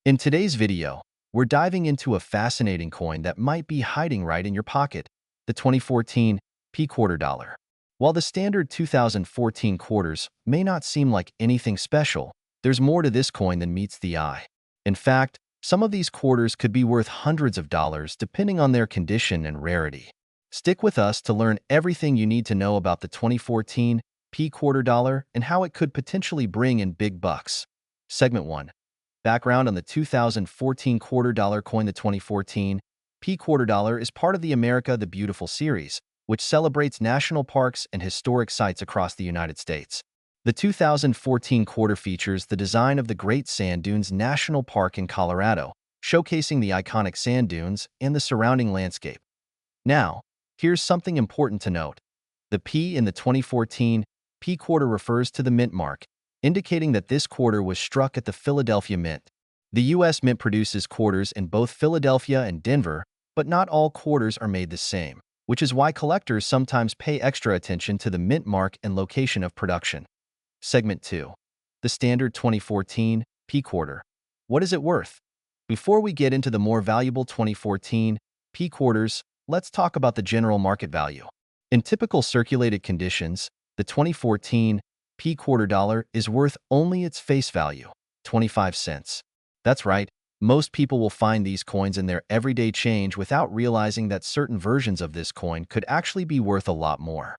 In today's video, we're diving into a fascinating coin that might be hiding right in your pocket, the 2014 P quarter dollar. While the standard 2014 quarters may not seem like anything special, there's more to this coin than meets the eye. In fact, some of these quarters could be worth hundreds of dollars depending on their condition and rarity. Stick with us to learn everything you need to know about the 2014 P quarter dollar and how it could potentially bring in big bucks. Segment 1. Background on the 2014 quarter dollar coin. The 2014 P quarter dollar is part of the America the Beautiful series, which celebrates national parks and historic sites across the United States. The 2014 quarter features the design of the Great Sand Dunes National Park in Colorado, showcasing the iconic sand dunes and the surrounding landscape. Now, here's something important to note. The P in the 2014 P quarter refers to the mint mark, indicating that this quarter was struck at the Philadelphia Mint. The U.S. Mint produces quarters in both Philadelphia and Denver, but not all quarters are made the same, which is why collectors sometimes pay extra attention to the mint mark and location of production. Segment 2. The standard 2014 P quarter. What is it worth? Before we get into the more valuable 2014 P quarters, let's talk about the general market value. In typical circulated conditions, the 2014 P quarter dollar is worth only its face value, 25 cents. That's right, most people will find these coins in their everyday change without realizing that certain versions of this coin could actually be worth a lot more.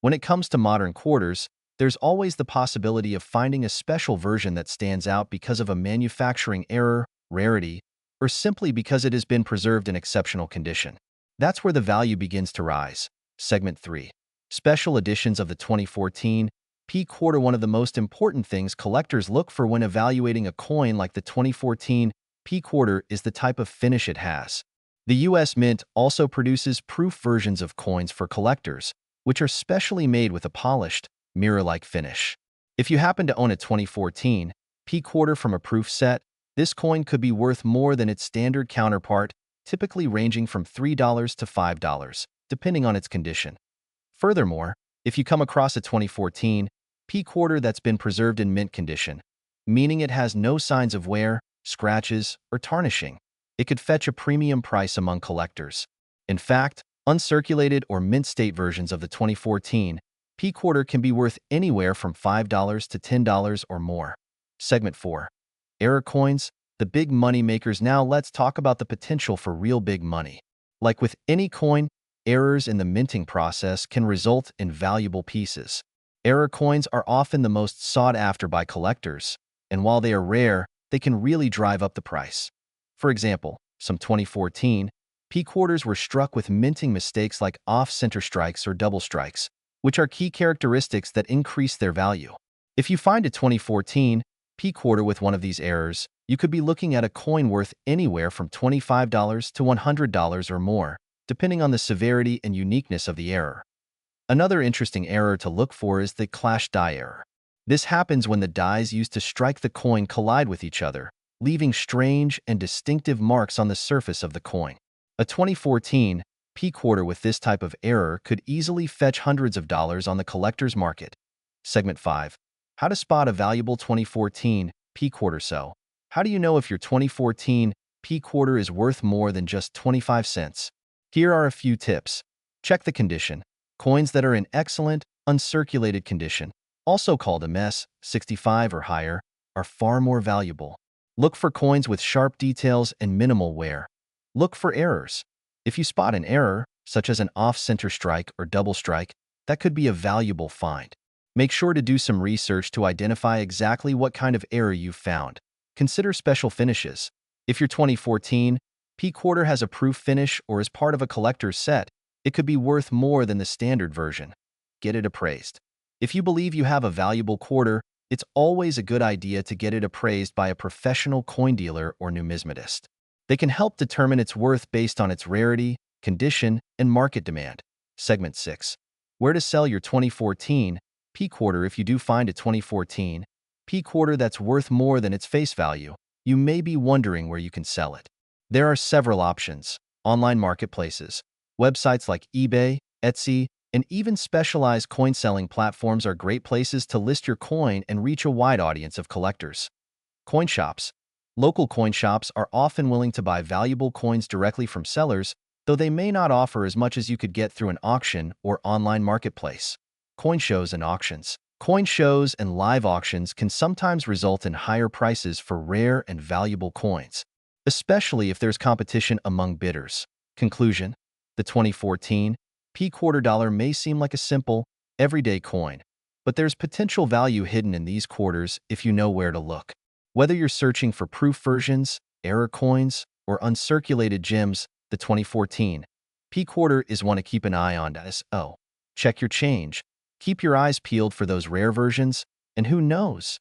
When it comes to modern quarters, there's always the possibility of finding a special version that stands out because of a manufacturing error, rarity, or simply because it has been preserved in exceptional condition. That's where the value begins to rise. Segment 3. Special editions of the 2014 P quarter. One of the most important things collectors look for when evaluating a coin like the 2014 P quarter is the type of finish it has. The U.S. Mint also produces proof versions of coins for collectors, which are specially made with a polished, mirror-like finish. If you happen to own a 2014 P quarter from a proof set, this coin could be worth more than its standard counterpart, typically ranging from $3 to $5, depending on its condition. Furthermore, if you come across a 2014 P quarter that's been preserved in mint condition, meaning it has no signs of wear, scratches, or tarnishing, it could fetch a premium price among collectors. In fact, uncirculated or mint state versions of the 2014 P quarter can be worth anywhere from $5 to $10 or more. Segment 4. Error coins, the big money makers. Now let's talk about the potential for real big money. Like with any coin, errors in the minting process can result in valuable pieces. Error coins are often the most sought after by collectors, and while they are rare, they can really drive up the price. For example, some 2014 P quarters were struck with minting mistakes like off-center strikes or double strikes, which are key characteristics that increase their value. If you find a 2014 P quarter with one of these errors, you could be looking at a coin worth anywhere from $25 to $100 or more, depending on the severity and uniqueness of the error. Another interesting error to look for is the clash die error. This happens when the dies used to strike the coin collide with each other, leaving strange and distinctive marks on the surface of the coin. A 2014 P quarter with this type of error could easily fetch hundreds of dollars on the collector's market. Segment 5. How to spot a valuable 2014 P quarter. So, how do you know if your 2014 P quarter is worth more than just 25 cents? Here are a few tips. Check the condition. Coins that are in excellent, uncirculated condition, also called MS 65 or higher, are far more valuable. Look for coins with sharp details and minimal wear. Look for errors. If you spot an error, such as an off-center strike or double strike, that could be a valuable find. Make sure to do some research to identify exactly what kind of error you've found. Consider special finishes. If your 2014 P quarter has a proof finish or is part of a collector's set, it could be worth more than the standard version. Get it appraised. If you believe you have a valuable quarter, it's always a good idea to get it appraised by a professional coin dealer or numismatist. They can help determine its worth based on its rarity, condition, and market demand. Segment 6. Where to sell your 2014 P quarter. If you do find a 2014 P quarter that's worth more than its face value, you may be wondering where you can sell it. There are several options. Online marketplaces, websites like eBay, Etsy, and even specialized coin-selling platforms are great places to list your coin and reach a wide audience of collectors. Coin shops. Local coin shops are often willing to buy valuable coins directly from sellers, though they may not offer as much as you could get through an auction or online marketplace. Coin shows and auctions. Coin shows and live auctions can sometimes result in higher prices for rare and valuable coins, especially if there's competition among bidders. Conclusion: the 2014 P quarter dollar may seem like a simple, everyday coin, but there's potential value hidden in these quarters if you know where to look. Whether you're searching for proof versions, error coins, or uncirculated gems, the 2014 P quarter is one to keep an eye on. Check your change. Keep your eyes peeled for those rare versions, and who knows,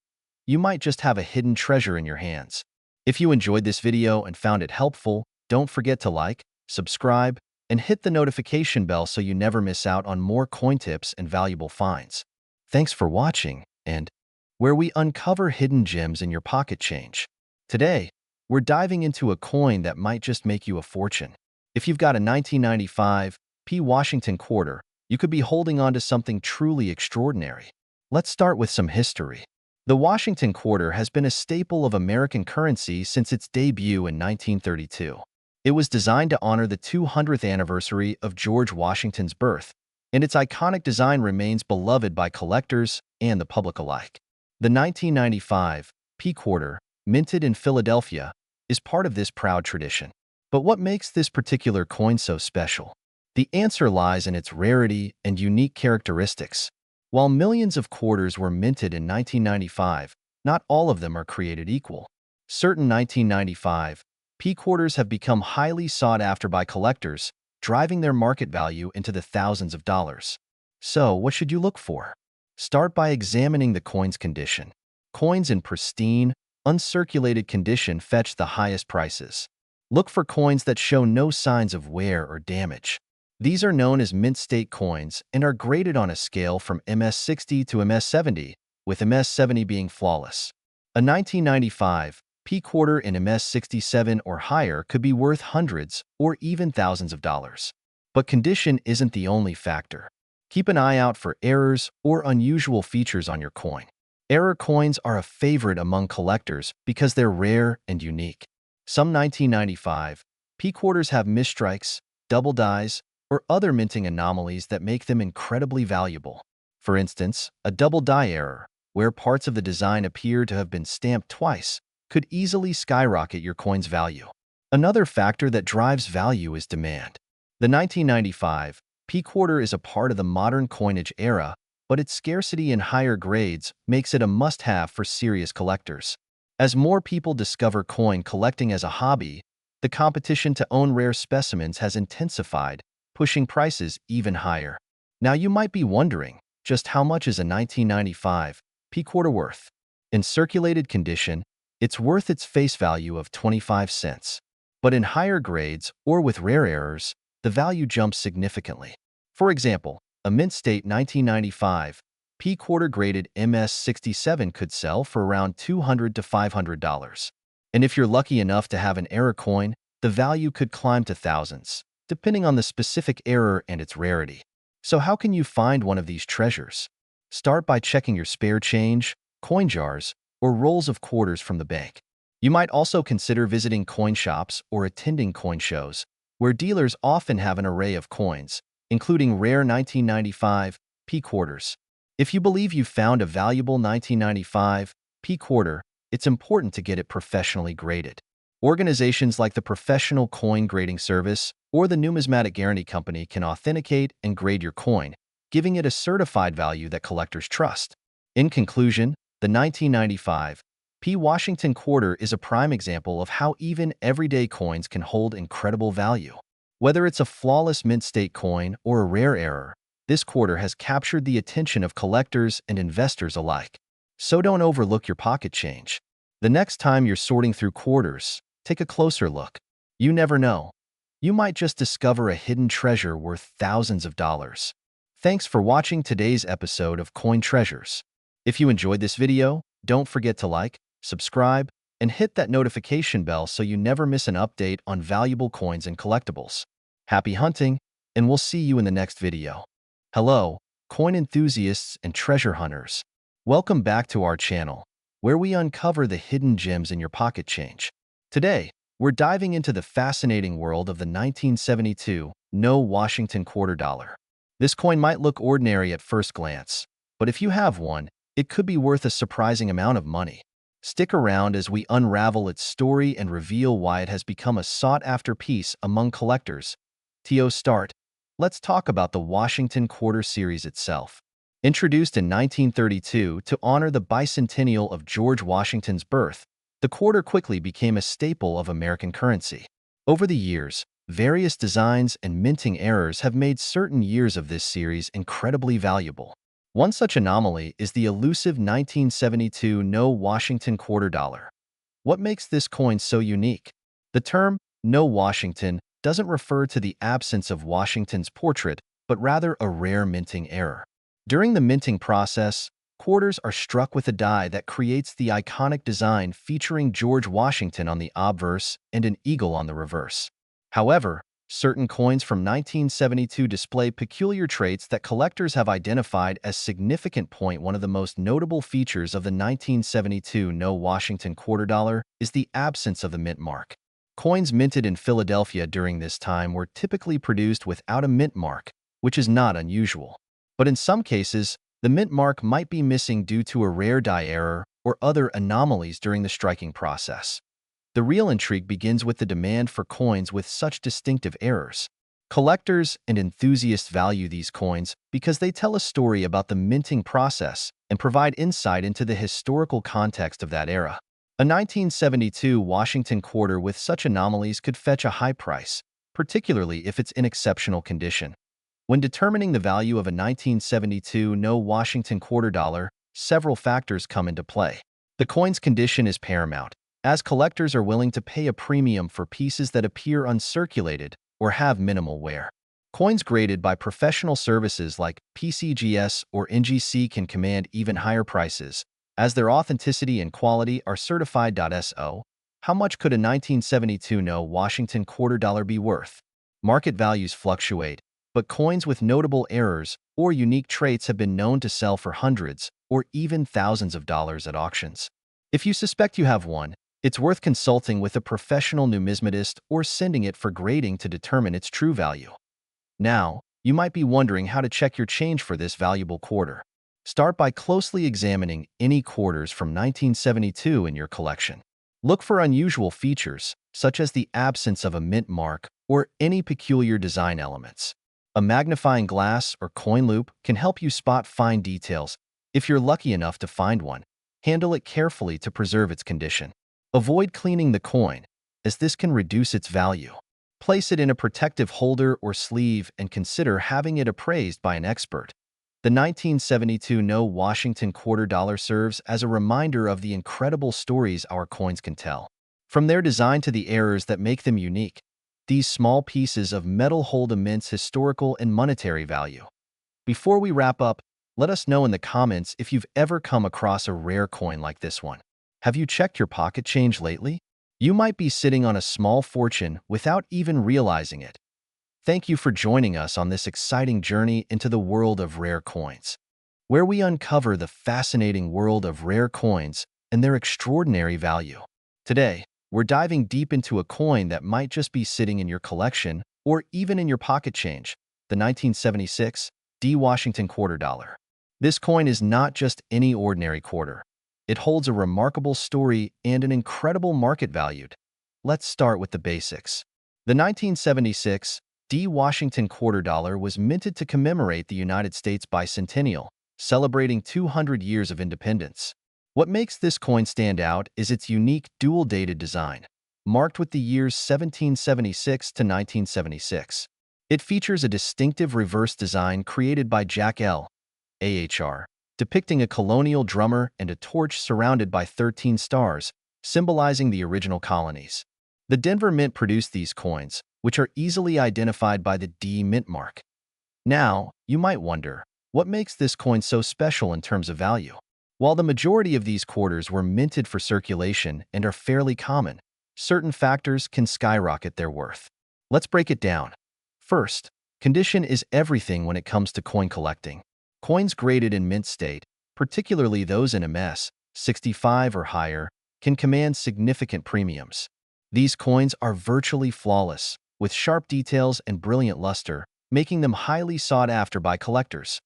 you might just have a hidden treasure in your hands. If you enjoyed this video and found it helpful, don't forget to like, subscribe, and hit the notification bell so you never miss out on more coin tips and valuable finds. Thanks for watching, and where we uncover hidden gems in your pocket change. Today, we're diving into a coin that might just make you a fortune. If you've got a 1995 P Washington quarter, you could be holding on to something truly extraordinary. Let's start with some history. The Washington quarter has been a staple of American currency since its debut in 1932. It was designed to honor the 200th anniversary of George Washington's birth, and its iconic design remains beloved by collectors and the public alike. The 1995 P quarter, minted in Philadelphia, is part of this proud tradition. But what makes this particular coin so special? The answer lies in its rarity and unique characteristics. While millions of quarters were minted in 1995, not all of them are created equal. Certain 1995 P quarters have become highly sought after by collectors, driving their market value into the thousands of dollars. So, what should you look for? Start by examining the coin's condition. Coins in pristine, uncirculated condition fetch the highest prices. Look for coins that show no signs of wear or damage. These are known as mint state coins and are graded on a scale from MS60 to MS70, with MS70 being flawless. A 1995 P quarter in MS67 or higher could be worth hundreds or even thousands of dollars. But condition isn't the only factor. Keep an eye out for errors or unusual features on your coin. Error coins are a favorite among collectors because they're rare and unique. Some 1995 P quarters have misstrikes, double dies, or other minting anomalies that make them incredibly valuable. For instance, a double die error, where parts of the design appear to have been stamped twice, could easily skyrocket your coin's value. Another factor that drives value is demand. The 1995 P quarter is a part of the modern coinage era, but its scarcity in higher grades makes it a must-have for serious collectors. As more people discover coin collecting as a hobby, the competition to own rare specimens has intensified, pushing prices even higher. Now you might be wondering, just how much is a 1995 P quarter worth? In circulated condition, it's worth its face value of 25 cents. But in higher grades or with rare errors, the value jumps significantly. For example, a mint state 1995 P quarter graded MS67 could sell for around $200 to $500. And if you're lucky enough to have an error coin, the value could climb to thousands, depending on the specific error and its rarity. So how can you find one of these treasures? Start by checking your spare change, coin jars, or rolls of quarters from the bank. You might also consider visiting coin shops or attending coin shows, where dealers often have an array of coins, including rare 1995 P quarters. If you believe you've found a valuable 1995 P quarter, it's important to get it professionally graded. Organizations like the Professional Coin Grading Service or the Numismatic Guarantee Company can authenticate and grade your coin, giving it a certified value that collectors trust. In conclusion, the 1995 P Washington quarter is a prime example of how even everyday coins can hold incredible value. Whether it's a flawless mint state coin or a rare error, this quarter has captured the attention of collectors and investors alike. So don't overlook your pocket change. The next time you're sorting through quarters, take a closer look. You never know. You might just discover a hidden treasure worth thousands of dollars. Thanks for watching today's episode of Coin Treasures. If you enjoyed this video, don't forget to like, subscribe, and hit that notification bell so you never miss an update on valuable coins and collectibles. Happy hunting, and we'll see you in the next video. Hello, coin enthusiasts and treasure hunters. Welcome back to our channel, where we uncover the hidden gems in your pocket change. Today, we're diving into the fascinating world of the 1972 No Washington quarter dollar. This coin might look ordinary at first glance, but if you have one, it could be worth a surprising amount of money. Stick around as we unravel its story and reveal why it has become a sought-after piece among collectors. To start, let's talk about the Washington Quarter Series itself. Introduced in 1932 to honor the bicentennial of George Washington's birth, the quarter quickly became a staple of American currency. Over the years, various designs and minting errors have made certain years of this series incredibly valuable. One such anomaly is the elusive 1972 No Washington quarter dollar. What makes this coin so unique? The term No Washington doesn't refer to the absence of Washington's portrait, but rather a rare minting error. During the minting process, quarters are struck with a die that creates the iconic design featuring George Washington on the obverse and an eagle on the reverse. However, certain coins from 1972 display peculiar traits that collectors have identified as significant. One of the most notable features of the 1972 No Washington quarter dollar is the absence of the mint mark. Coins minted in Philadelphia during this time were typically produced without a mint mark, which is not unusual. But in some cases, the mint mark might be missing due to a rare die error or other anomalies during the striking process. The real intrigue begins with the demand for coins with such distinctive errors. Collectors and enthusiasts value these coins because they tell a story about the minting process and provide insight into the historical context of that era. A 1972 Washington quarter with such anomalies could fetch a high price, particularly if it's in exceptional condition. When determining the value of a 1972 No Washington quarter dollar, several factors come into play. The coin's condition is paramount, as collectors are willing to pay a premium for pieces that appear uncirculated or have minimal wear. Coins graded by professional services like PCGS or NGC can command even higher prices, as their authenticity and quality are certified. So, how much could a 1972 No Washington quarter dollar be worth? Market values fluctuate, but coins with notable errors or unique traits have been known to sell for hundreds or even thousands of dollars at auctions. If you suspect you have one, it's worth consulting with a professional numismatist or sending it for grading to determine its true value. Now, you might be wondering how to check your change for this valuable quarter. Start by closely examining any quarters from 1972 in your collection. Look for unusual features, such as the absence of a mint mark or any peculiar design elements. A magnifying glass or coin loop can help you spot fine details. If you're lucky enough to find one, handle it carefully to preserve its condition. Avoid cleaning the coin, as this can reduce its value. Place it in a protective holder or sleeve and consider having it appraised by an expert. The 1972 No Washington quarter dollar serves as a reminder of the incredible stories our coins can tell. From their design to the errors that make them unique, these small pieces of metal hold immense historical and monetary value. Before we wrap up, let us know in the comments if you've ever come across a rare coin like this one. Have you checked your pocket change lately? You might be sitting on a small fortune without even realizing it. Thank you for joining us on this exciting journey into the world of rare coins, where we uncover the fascinating world of rare coins and their extraordinary value. Today, we're diving deep into a coin that might just be sitting in your collection or even in your pocket change, the 1976 Washington quarter dollar. This coin is not just any ordinary quarter. It holds a remarkable story and an incredible market value. Let's start with the basics. The 1976 Washington quarter dollar was minted to commemorate the United States bicentennial, celebrating 200 years of independence. What makes this coin stand out is its unique dual-dated design, marked with the years 1776 to 1976. It features a distinctive reverse design created by Jack L. Ahr, depicting a colonial drummer and a torch surrounded by 13 stars, symbolizing the original colonies. The Denver Mint produced these coins, which are easily identified by the D mint mark. Now, you might wonder, what makes this coin so special in terms of value? While the majority of these quarters were minted for circulation and are fairly common, certain factors can skyrocket their worth. Let's break it down. First, condition is everything when it comes to coin collecting. Coins graded in mint state, particularly those in a mess, 65 or higher, can command significant premiums. These coins are virtually flawless, with sharp details and brilliant luster, making them highly sought after by collectors.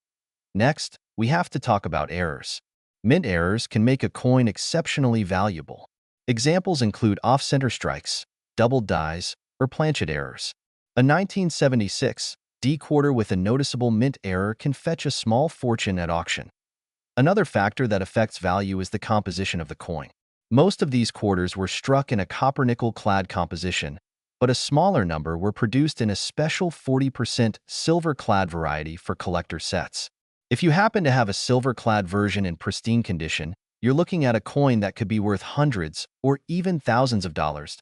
Next, we have to talk about errors. Mint errors can make a coin exceptionally valuable. Examples include off-center strikes, doubled dies, or planchet errors. A 1976 D quarter with a noticeable mint error can fetch a small fortune at auction. Another factor that affects value is the composition of the coin. Most of these quarters were struck in a copper-nickel clad composition, but a smaller number were produced in a special 40% silver-clad variety for collector sets. If you happen to have a silver-clad version in pristine condition, you're looking at a coin that could be worth hundreds or even thousands of dollars.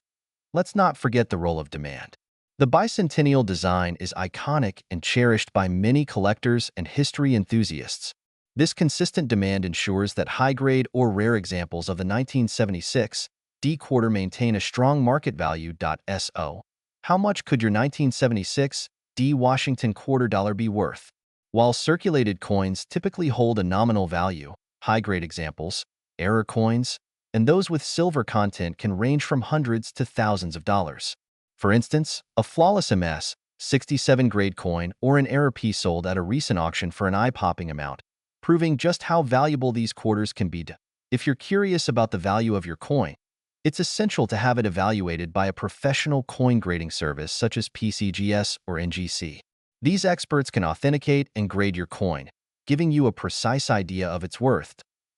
Let's not forget the role of demand. The bicentennial design is iconic and cherished by many collectors and history enthusiasts. This consistent demand ensures that high-grade or rare examples of the 1976 D quarter maintain a strong market value. So, how much could your 1976 D Washington quarter dollar be worth? While circulated coins typically hold a nominal value, high-grade examples, error coins, and those with silver content can range from hundreds to thousands of dollars. For instance, a flawless MS-67 grade coin or an error piece sold at a recent auction for an eye-popping amount, proving just how valuable these quarters can be. If you're curious about the value of your coin, it's essential to have it evaluated by a professional coin grading service such as PCGS or NGC. These experts can authenticate and grade your coin, giving you a precise idea of its worth.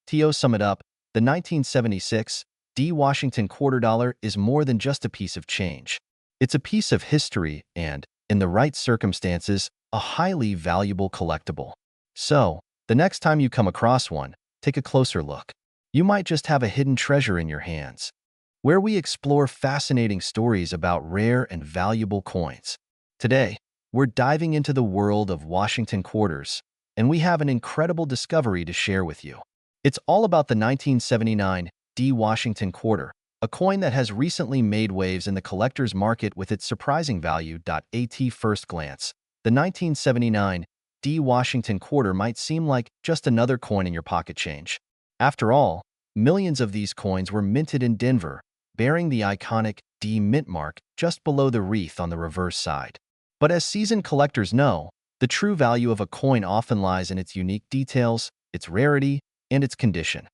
To sum it up, the 1976 D Washington quarter dollar is more than just a piece of change. It's a piece of history and, in the right circumstances, a highly valuable collectible. So, the next time you come across one, take a closer look. You might just have a hidden treasure in your hands, where we explore fascinating stories about rare and valuable coins. Today, we're diving into the world of Washington quarters, and we have an incredible discovery to share with you. It's all about the 1979 D Washington quarter, a coin that has recently made waves in the collector's market with its surprising value. At first glance, the 1979 D Washington quarter might seem like just another coin in your pocket change. After all, millions of these coins were minted in Denver, bearing the iconic D mint mark just below the wreath on the reverse side. But as seasoned collectors know, the true value of a coin often lies in its unique details, its rarity, and its condition.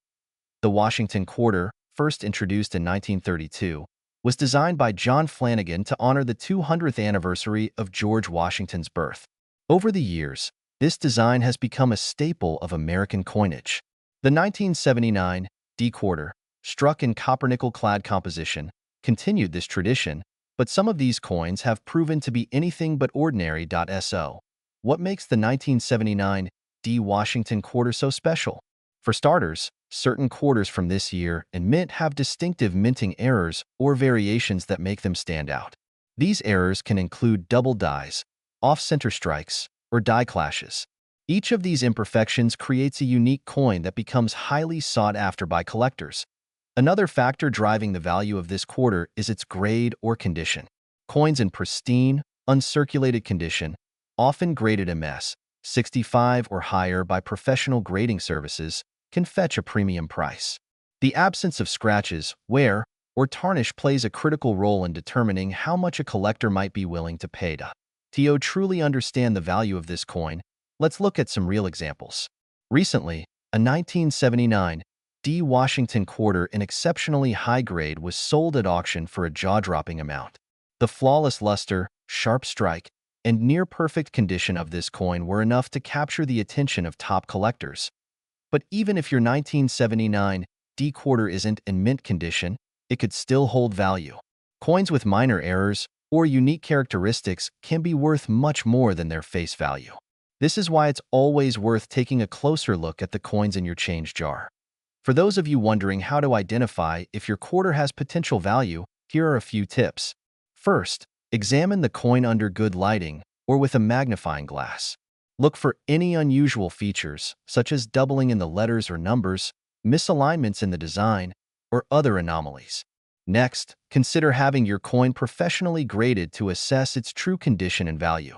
The Washington quarter, first introduced in 1932, was designed by John Flanagan to honor the 200th anniversary of George Washington's birth. Over the years, this design has become a staple of American coinage. The 1979 D quarter, struck in copper-nickel-clad composition, continued this tradition, but some of these coins have proven to be anything but ordinary. So, what makes the 1979 D Washington quarter so special? For starters, certain quarters from this year and mint have distinctive minting errors or variations that make them stand out. These errors can include double dies, off-center strikes, or die clashes. Each of these imperfections creates a unique coin that becomes highly sought after by collectors. Another factor driving the value of this quarter is its grade or condition. Coins in pristine, uncirculated condition, often graded MS-65 or higher by professional grading services, can fetch a premium price. The absence of scratches, wear, or tarnish plays a critical role in determining how much a collector might be willing to pay. To truly understand the value of this coin, let's look at some real examples. Recently, a 1979 D Washington quarter in exceptionally high grade was sold at auction for a jaw-dropping amount. The flawless luster, sharp strike, and near-perfect condition of this coin were enough to capture the attention of top collectors. But even if your 1979 D quarter isn't in mint condition, it could still hold value. Coins with minor errors or unique characteristics can be worth much more than their face value. This is why it's always worth taking a closer look at the coins in your change jar. For those of you wondering how to identify if your quarter has potential value, here are a few tips. First, examine the coin under good lighting or with a magnifying glass. Look for any unusual features, such as doubling in the letters or numbers, misalignments in the design, or other anomalies. Next, consider having your coin professionally graded to assess its true condition and value.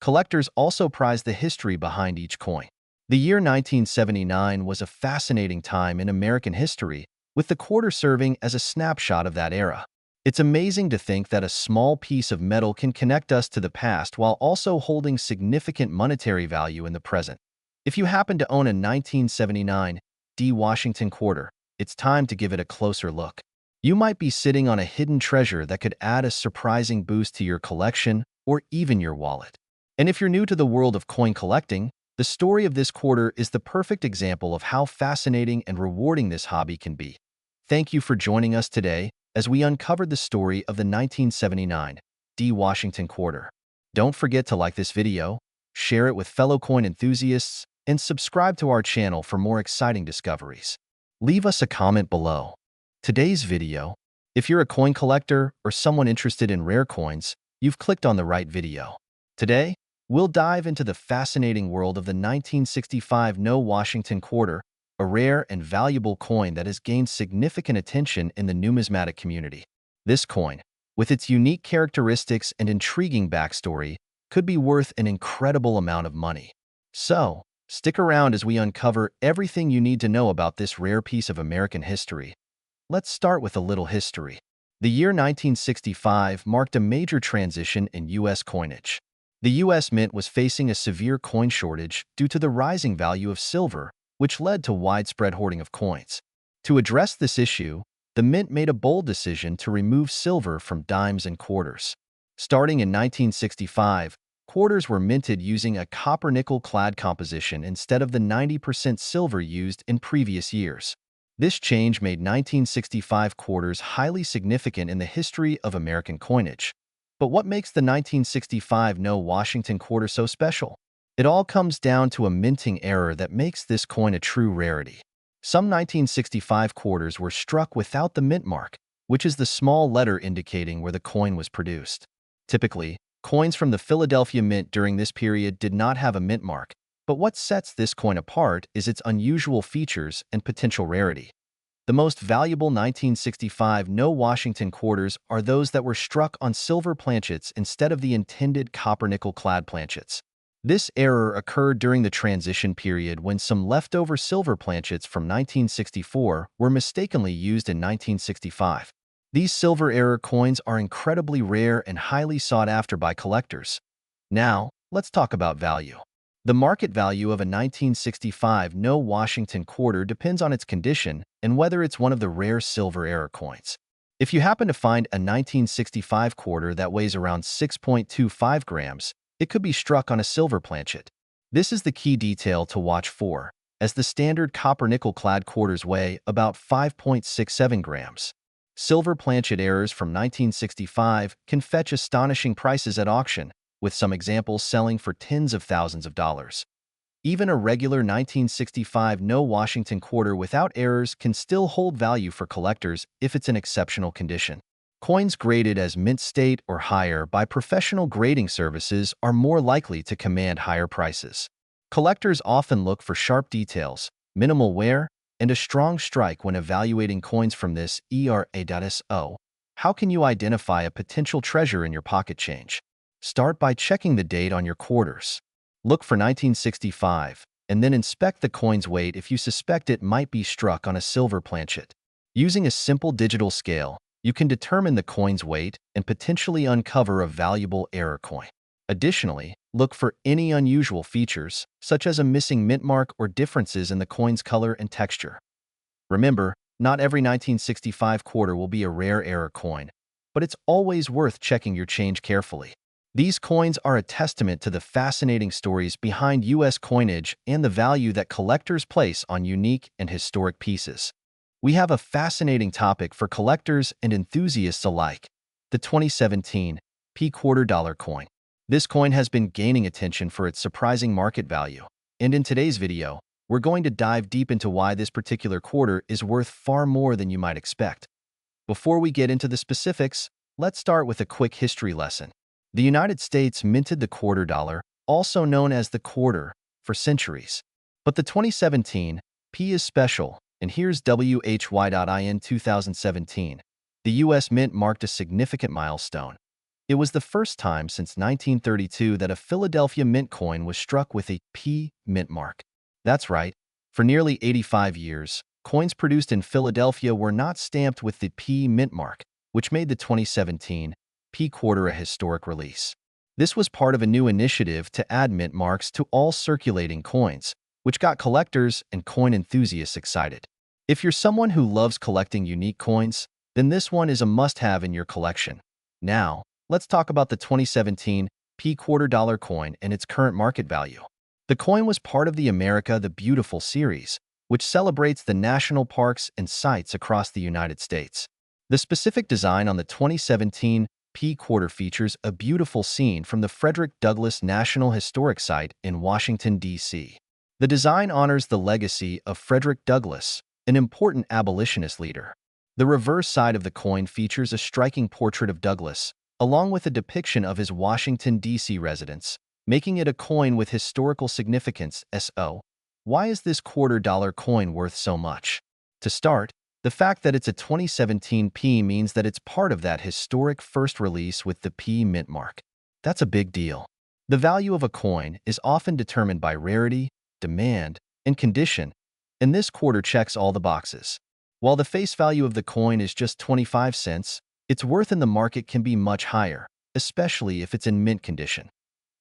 Collectors also prize the history behind each coin. The year 1979 was a fascinating time in American history, with the quarter serving as a snapshot of that era. It's amazing to think that a small piece of metal can connect us to the past while also holding significant monetary value in the present. If you happen to own a 1979 D. Washington quarter, it's time to give it a closer look. You might be sitting on a hidden treasure that could add a surprising boost to your collection or even your wallet. And if you're new to the world of coin collecting, the story of this quarter is the perfect example of how fascinating and rewarding this hobby can be. Thank you for joining us today as we uncovered the story of the 1979 D. Washington quarter. Don't forget to like this video, share it with fellow coin enthusiasts, and subscribe to our channel for more exciting discoveries. Leave us a comment below. Today's video, if you're a coin collector or someone interested in rare coins, you've clicked on the right video. Today, we'll dive into the fascinating world of the 1965 No Washington quarter, a rare and valuable coin that has gained significant attention in the numismatic community. This coin, with its unique characteristics and intriguing backstory, could be worth an incredible amount of money. So, stick around as we uncover everything you need to know about this rare piece of American history. Let's start with a little history. The year 1965 marked a major transition in U.S. coinage. The U.S. Mint was facing a severe coin shortage due to the rising value of silver, which led to widespread hoarding of coins. To address this issue, the Mint made a bold decision to remove silver from dimes and quarters. Starting in 1965, quarters were minted using a copper-nickel clad composition instead of the 90% silver used in previous years. This change made 1965 quarters highly significant in the history of American coinage. But what makes the 1965 No Washington quarter so special? It all comes down to a minting error that makes this coin a true rarity. Some 1965 quarters were struck without the mint mark, which is the small letter indicating where the coin was produced. Typically, coins from the Philadelphia Mint during this period did not have a mint mark, but what sets this coin apart is its unusual features and potential rarity. The most valuable 1965 No Washington quarters are those that were struck on silver planchets instead of the intended copper-nickel clad planchets. This error occurred during the transition period when some leftover silver planchets from 1964 were mistakenly used in 1965. These silver error coins are incredibly rare and highly sought after by collectors. Now, let's talk about value. The market value of a 1965 No Washington quarter depends on its condition and whether it's one of the rare silver error coins. If you happen to find a 1965 quarter that weighs around 6.25 grams, it could be struck on a silver planchet. This is the key detail to watch for, as the standard copper-nickel clad quarters weigh about 5.67 grams. Silver planchet errors from 1965 can fetch astonishing prices at auction, with some examples selling for tens of thousands of dollars. Even a regular 1965 No Washington quarter without errors can still hold value for collectors if it's in exceptional condition. Coins graded as mint state or higher by professional grading services are more likely to command higher prices. Collectors often look for sharp details, minimal wear, and a strong strike when evaluating coins from this era. How can you identify a potential treasure in your pocket change? Start by checking the date on your quarters. Look for 1965, and then inspect the coin's weight if you suspect it might be struck on a silver planchet. Using a simple digital scale, you can determine the coin's weight and potentially uncover a valuable error coin. Additionally, look for any unusual features, such as a missing mint mark or differences in the coin's color and texture. Remember, not every 1965 quarter will be a rare error coin, but it's always worth checking your change carefully. These coins are a testament to the fascinating stories behind U.S. coinage and the value that collectors place on unique and historic pieces. We have a fascinating topic for collectors and enthusiasts alike: the 2017 P quarter dollar coin. This coin has been gaining attention for its surprising market value, and in today's video, we're going to dive deep into why this particular quarter is worth far more than you might expect. Before we get into the specifics, let's start with a quick history lesson. The United States minted the quarter dollar, also known as the quarter, for centuries. But the 2017 P is special, and here's WHY. In 2017, the U.S. Mint marked a significant milestone. It was the first time since 1932 that a Philadelphia Mint coin was struck with a P mint mark. That's right. For nearly 85 years, coins produced in Philadelphia were not stamped with the P mint mark, which made the 2017 P quarter a historic release. This was part of a new initiative to add mint marks to all circulating coins, which got collectors and coin enthusiasts excited. If you're someone who loves collecting unique coins, then this one is a must-have in your collection. Now, let's talk about the 2017 P quarter dollar coin and its current market value. The coin was part of the America the Beautiful series, which celebrates the national parks and sites across the United States. The specific design on the 2017 P quarter features a beautiful scene from the Frederick Douglass National Historic Site in Washington, D.C. The design honors the legacy of Frederick Douglass, an important abolitionist leader. The reverse side of the coin features a striking portrait of Douglass, along with a depiction of his Washington, D.C. residence, making it a coin with historical significance. Why is this quarter-dollar coin worth so much? To start, the fact that it's a 2017 P means that it's part of that historic first release with the P mint mark. That's a big deal. The value of a coin is often determined by rarity, demand, and condition, and this quarter checks all the boxes. While the face value of the coin is just 25 cents, its worth in the market can be much higher, especially if it's in mint condition.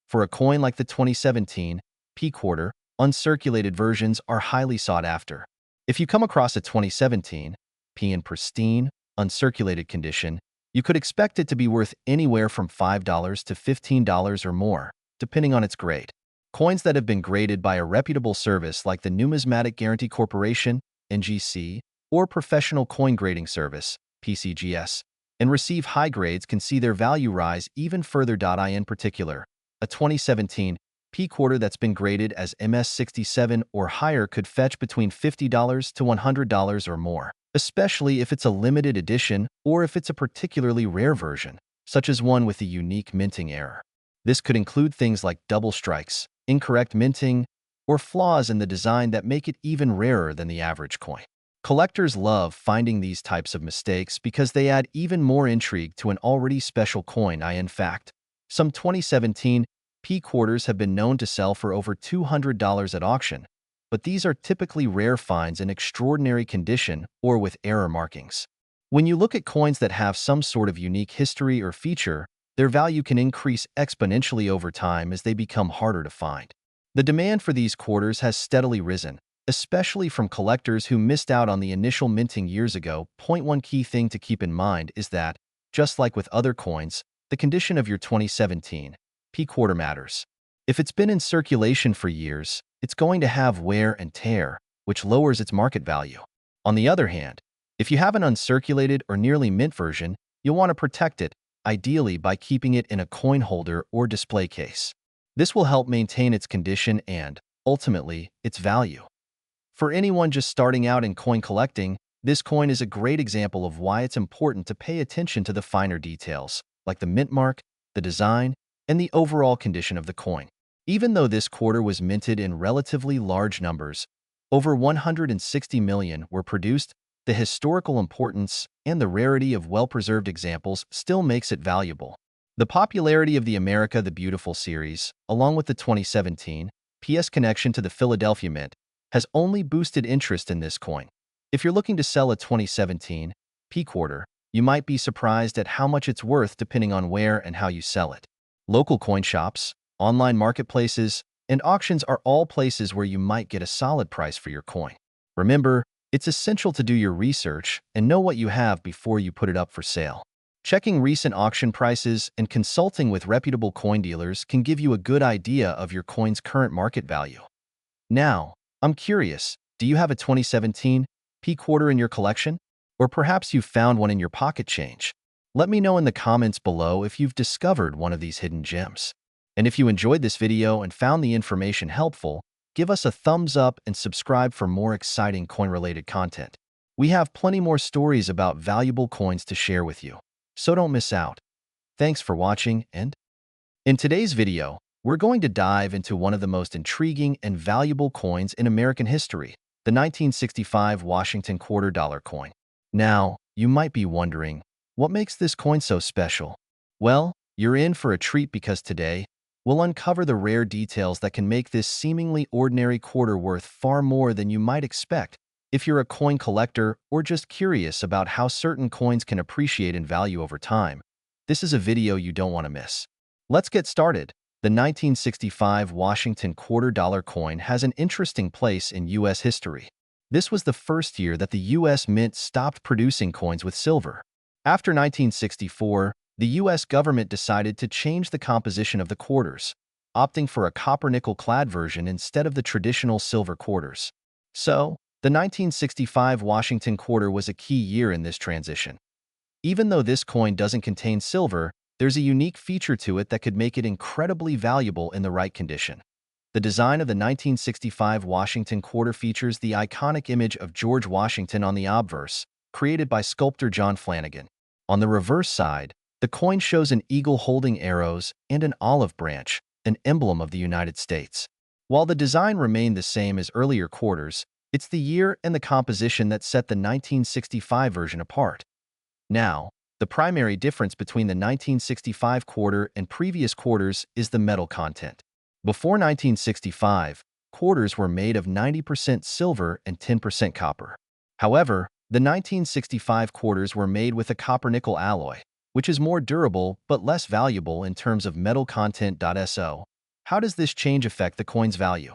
For a coin like the 2017 P quarter, uncirculated versions are highly sought after. If you come across a 2017 P in pristine, uncirculated condition, you could expect it to be worth anywhere from $5 to $15 or more, depending on its grade. Coins that have been graded by a reputable service like the Numismatic Guarantee Corporation, NGC, or Professional Coin Grading Service, PCGS, and receive high grades can see their value rise even further. In particular, a 2017 P quarter that's been graded as MS67 or higher could fetch between $50 to $100 or more, especially if it's a limited edition or if it's a particularly rare version, such as one with a unique minting error. This could include things like double strikes, incorrect minting, or flaws in the design that make it even rarer than the average coin. Collectors love finding these types of mistakes because they add even more intrigue to an already special coin. In fact, some 2017 P quarters have been known to sell for over $200 at auction, but these are typically rare finds in extraordinary condition or with error markings. When you look at coins that have some sort of unique history or feature, their value can increase exponentially over time as they become harder to find. The demand for these quarters has steadily risen, especially from collectors who missed out on the initial minting years ago. One key thing to keep in mind is that, just like with other coins, the condition of your 2017 P quarter matters. If it's been in circulation for years, it's going to have wear and tear, which lowers its market value. On the other hand, if you have an uncirculated or nearly mint version, you'll want to protect it, ideally by keeping it in a coin holder or display case. This will help maintain its condition and, ultimately, its value. For anyone just starting out in coin collecting, this coin is a great example of why it's important to pay attention to the finer details, like the mint mark, the design, and the overall condition of the coin. Even though this quarter was minted in relatively large numbers, over 160 million were produced, the historical importance and the rarity of well-preserved examples still makes it valuable. The popularity of the America the Beautiful series, along with the 2017 PS connection to the Philadelphia Mint, has only boosted interest in this coin. If you're looking to sell a 2017 P quarter, you might be surprised at how much it's worth depending on where and how you sell it. Local coin shops, online marketplaces, and auctions are all places where you might get a solid price for your coin. Remember, it's essential to do your research and know what you have before you put it up for sale. Checking recent auction prices and consulting with reputable coin dealers can give you a good idea of your coin's current market value. Now, I'm curious, do you have a 2017 P quarter in your collection? Or perhaps you've found one in your pocket change? Let me know in the comments below if you've discovered one of these hidden gems. And if you enjoyed this video and found the information helpful, give us a thumbs up and subscribe for more exciting coin-related content. We have plenty more stories about valuable coins to share with you, so don't miss out. Thanks for watching, and in today's video, we're going to dive into one of the most intriguing and valuable coins in American history, the 1965 Washington quarter dollar coin. Now, you might be wondering, what makes this coin so special? Well, you're in for a treat because today, We'll uncover the rare details that can make this seemingly ordinary quarter worth far more than you might expect if you're a coin collector or just curious about how certain coins can appreciate in value over time. This is a video you don't want to miss. Let's get started. The 1965 Washington quarter-dollar coin has an interesting place in U.S. history. This was the first year that the U.S. Mint stopped producing coins with silver. After 1964, the U.S. government decided to change the composition of the quarters, opting for a copper-nickel-clad version instead of the traditional silver quarters. So, the 1965 Washington quarter was a key year in this transition. Even though this coin doesn't contain silver, there's a unique feature to it that could make it incredibly valuable in the right condition. The design of the 1965 Washington quarter features the iconic image of George Washington on the obverse, created by sculptor John Flanagan. On the reverse side, the coin shows an eagle holding arrows and an olive branch, an emblem of the United States. While the design remained the same as earlier quarters, it's the year and the composition that set the 1965 version apart. Now, the primary difference between the 1965 quarter and previous quarters is the metal content. Before 1965, quarters were made of 90% silver and 10% copper. However, the 1965 quarters were made with a copper-nickel alloy, which is more durable but less valuable in terms of metal content. So, how does this change affect the coin's value?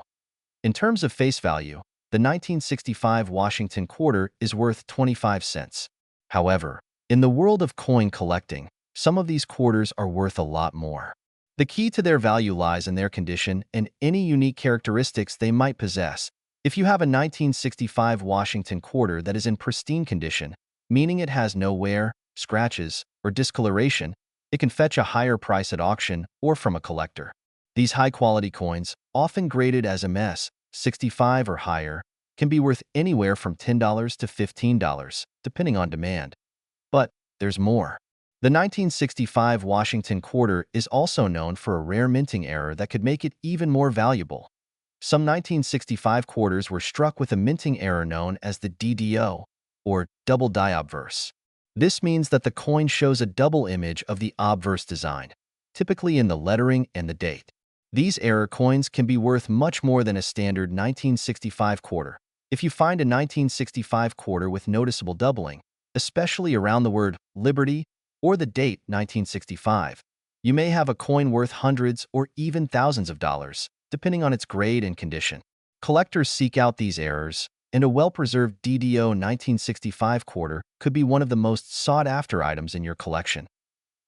In terms of face value, the 1965 Washington quarter is worth 25 cents. However, in the world of coin collecting, some of these quarters are worth a lot more. The key to their value lies in their condition and any unique characteristics they might possess. If you have a 1965 Washington quarter that is in pristine condition, meaning it has no wear, scratches, or discoloration, it can fetch a higher price at auction or from a collector. These high-quality coins, often graded as MS 65 or higher, can be worth anywhere from $10 to $15, depending on demand. But there's more. The 1965 Washington quarter is also known for a rare minting error that could make it even more valuable. Some 1965 quarters were struck with a minting error known as the DDO, or double die obverse. This means that the coin shows a double image of the obverse design, typically in the lettering and the date. These error coins can be worth much more than a standard 1965 quarter. If you find a 1965 quarter with noticeable doubling, especially around the word Liberty or the date 1965, you may have a coin worth hundreds or even thousands of dollars, depending on its grade and condition. Collectors seek out these errors, and a well-preserved DDO 1965 quarter could be one of the most sought-after items in your collection.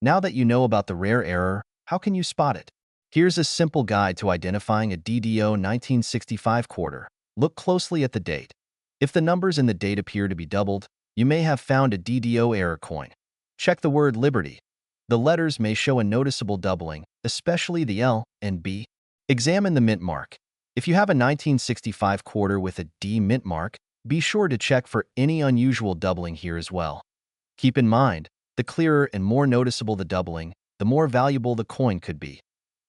Now that you know about the rare error, how can you spot it? Here's a simple guide to identifying a DDO 1965 quarter. Look closely at the date. If the numbers in the date appear to be doubled, you may have found a DDO error coin. Check the word Liberty. The letters may show a noticeable doubling, especially the L and B. Examine the mint mark. If you have a 1965 quarter with a D mint mark, be sure to check for any unusual doubling here as well. Keep in mind, the clearer and more noticeable the doubling, the more valuable the coin could be.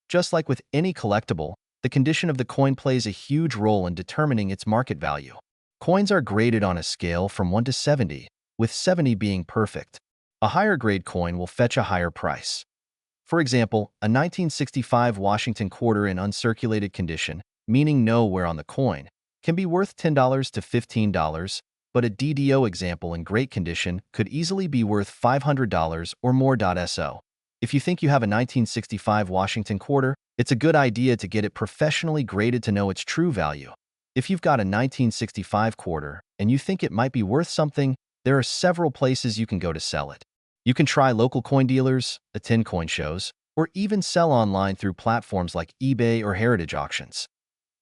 Just like with any collectible, the condition of the coin plays a huge role in determining its market value. Coins are graded on a scale from 1 to 70, with 70 being perfect. A higher grade coin will fetch a higher price. For example, a 1965 Washington quarter in uncirculated condition, meaning no wear on the coin, can be worth $10 to $15, but a DDO example in great condition could easily be worth $500 or more. So, if you think you have a 1965 Washington quarter, it's a good idea to get it professionally graded to know its true value. If you've got a 1965 quarter and you think it might be worth something, there are several places you can go to sell it. You can try local coin dealers, attend coin shows, or even sell online through platforms like eBay or heritage auctions.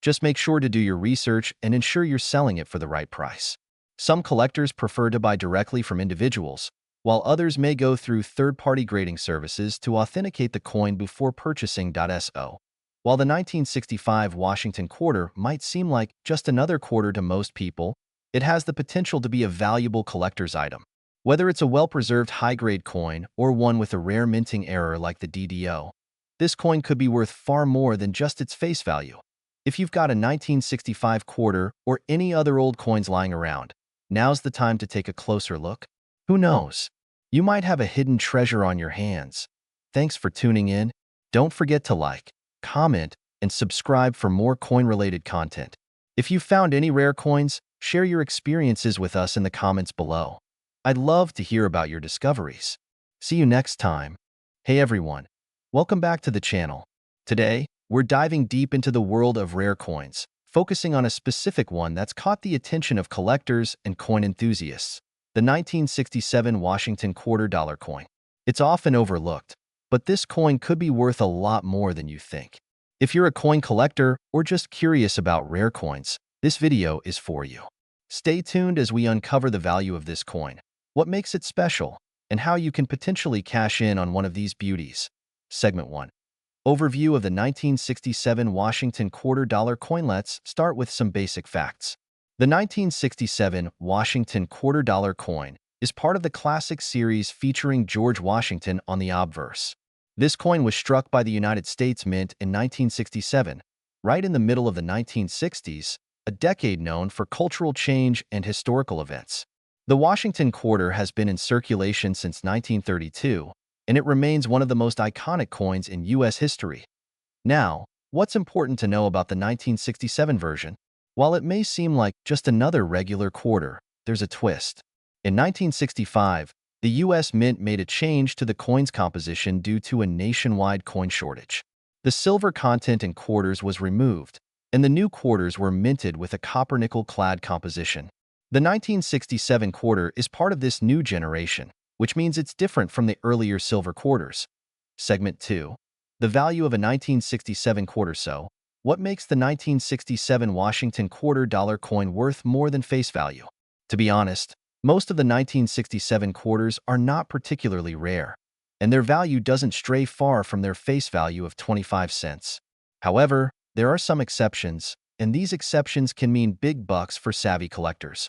Just make sure to do your research and ensure you're selling it for the right price. Some collectors prefer to buy directly from individuals, while others may go through third-party grading services to authenticate the coin before purchasing. So, while the 1965 Washington quarter might seem like just another quarter to most people, it has the potential to be a valuable collector's item. Whether it's a well-preserved high-grade coin or one with a rare minting error like the DDO, this coin could be worth far more than just its face value. If you've got a 1965 quarter or any other old coins lying around, now's the time to take a closer look. Who knows? You might have a hidden treasure on your hands. Thanks for tuning in. Don't forget to like, comment, and subscribe for more coin-related content. If you found any rare coins, share your experiences with us in the comments below. I'd love to hear about your discoveries. See you next time. Hey everyone, welcome back to the channel. Today, we're diving deep into the world of rare coins, focusing on a specific one that's caught the attention of collectors and coin enthusiasts, the 1967 Washington $quarter coin. It's often overlooked, but this coin could be worth a lot more than you think. If you're a coin collector or just curious about rare coins, this video is for you. Stay tuned as we uncover the value of this coin, what makes it special, and how you can potentially cash in on one of these beauties. Segment 1. Overview of the 1967 Washington $quarter coin. Let's start with some basic facts. The 1967 Washington $quarter coin is part of the classic series featuring George Washington on the obverse. This coin was struck by the United States Mint in 1967, right in the middle of the 1960s, a decade known for cultural change and historical events. The Washington quarter has been in circulation since 1932, and it remains one of the most iconic coins in U.S. history. Now, what's important to know about the 1967 version? While it may seem like just another regular quarter, there's a twist. In 1965, the U.S. Mint made a change to the coin's composition due to a nationwide coin shortage. The silver content in quarters was removed, and the new quarters were minted with a copper-nickel-clad composition. The 1967 quarter is part of this new generation, which means it's different from the earlier silver quarters. Segment 2. The value of a 1967 quarter. So, what makes the 1967 Washington $quarter coin worth more than face value? To be honest, most of the 1967 quarters are not particularly rare, and their value doesn't stray far from their face value of 25 cents. However, there are some exceptions, and these exceptions can mean big bucks for savvy collectors.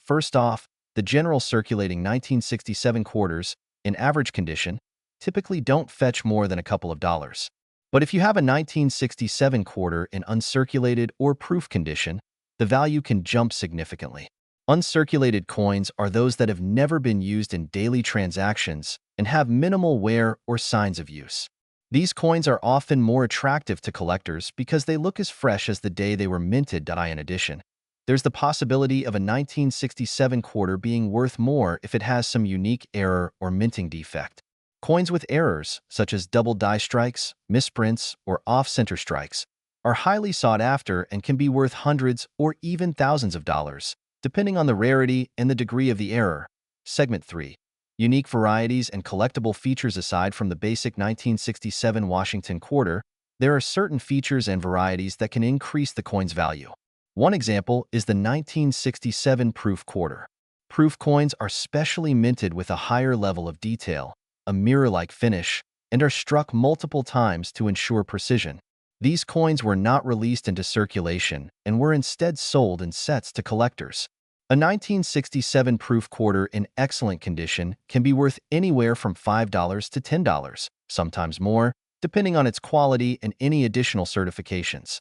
First off, the general circulating 1967 quarters, in average condition, typically don't fetch more than a couple of dollars. But if you have a 1967 quarter in uncirculated or proof condition, the value can jump significantly. Uncirculated coins are those that have never been used in daily transactions and have minimal wear or signs of use. These coins are often more attractive to collectors because they look as fresh as the day they were minted. In addition, there's the possibility of a 1967 quarter being worth more if it has some unique error or minting defect. Coins with errors, such as double die strikes, misprints, or off-center strikes, are highly sought after and can be worth hundreds or even thousands of dollars, depending on the rarity and the degree of the error. Segment 3. Unique varieties and collectible features. Aside from the basic 1967 Washington quarter, there are certain features and varieties that can increase the coin's value. One example is the 1967 proof quarter. Proof coins are specially minted with a higher level of detail, a mirror-like finish, and are struck multiple times to ensure precision. These coins were not released into circulation and were instead sold in sets to collectors. A 1967 proof quarter in excellent condition can be worth anywhere from $5 to $10, sometimes more, depending on its quality and any additional certifications.